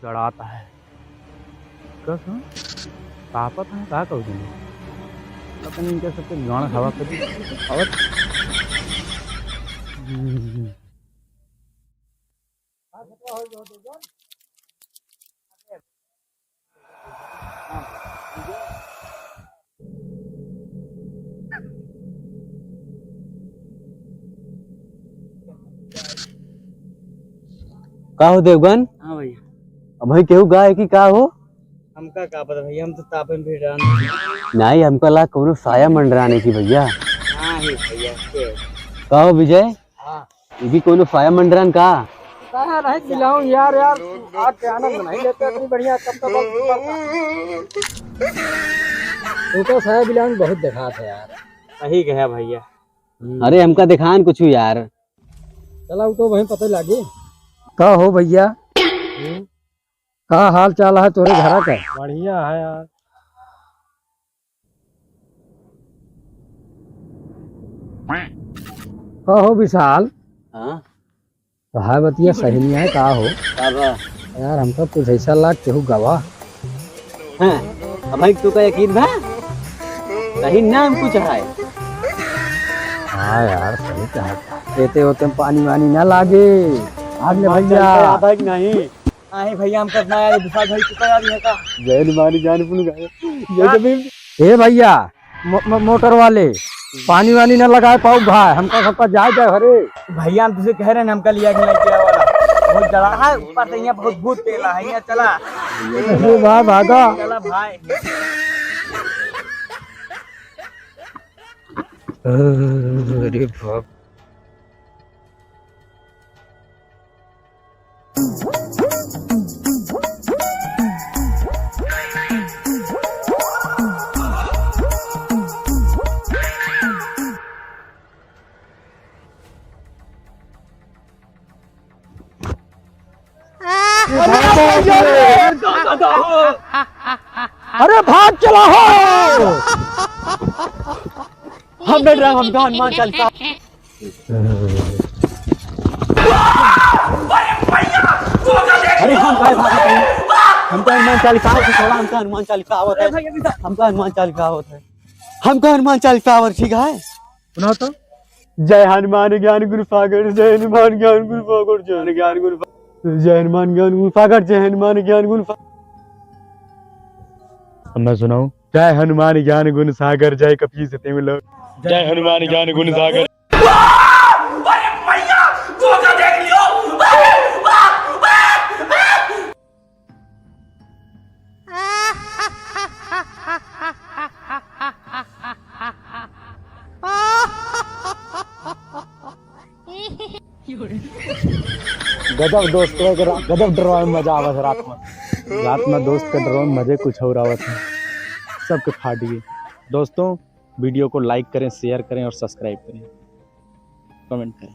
जड़ाता है कसम तापत है का कहू तुम पता नहीं इनके सबके गाना हवा कर हवा का हो देवगन? हाँ भैया। अब भाई केहू गाय की का हो? हमका का पता भैया, हम तो तापन भी डाल। नहीं हमको ला कौनो साया मंडराने की भैया। हाँ ही भैया के। का हो विजय? हाँ ये भी कोनो साया मंडरान का? कहाँ नहीं दिलाऊं यार आज के आनंद नहीं लेते इतनी बढ़िया कब तो साया बिलांग बहुत देखा था यार। सही कहा भैया। अरे हमका दिखान कुछ यार। चला तो वहीं पता लगे। का हो भैया? का हाल चाल है तोरे घर का? बढ़िया है यार। का हो विशाल? हाँ तो है बतिया सही है का हो? यार हमको कुछ ऐसा लाग केहू गवाह। हाँ अब भाई तू का यकीन बा? कहीं नाम कुछ है। हाँ यार सही कहा। देते होते पानी वानी ना लागे। आगे भैया आधा कि नहीं? नहीं भैया हम करना है दूसरा भाई की तैयारी है का? जैन मारी जान पुन गए। ये जब ए भैया मोटर वाले पानी वानी ना लगाए पाओ भाई हमका सबका जाए जाए हरे भैया हम तुझे कह रहे हैं हमका लिया कि नहीं किया वाला बहुत जला है ऊपर से यहाँ बहुत भूत तेला है यहाँ चला भाई भागा चला भाई। अरे बाप अरे भाग चला हो। हम डर रहे हमका हनुमान चालीसा। अरे हम काय भागते हैं? हमका हनुमान चालीसा आवत है थोड़ा हमका हनुमान चालीसा आवत है। हमका हनुमान चालीसा आवत है। हमका हनुमान चालीसा आवत ठीक है? सुनाओ तो। जय हनुमान ज्ञान गुरु सागर जय हनुमान ज्ञान गुरु सागर जय ज्ञान गुरु जय हनुमान ज्ञान गुरु सागर जय हनुमान ज्ञान गुरु मैं सुनाऊं जय हनुमान ज्ञान गुण सागर जय कपी सती में लोग जय हनुमान ज्ञान गुण सागर। गजब दोस्त गजब डरवा में मजा आवत है रात में दोस्त के डरवा में मजे कुछ और आवत है सबके फाट गए। दोस्तों वीडियो को लाइक करें शेयर करें और सब्सक्राइब करें कमेंट करें।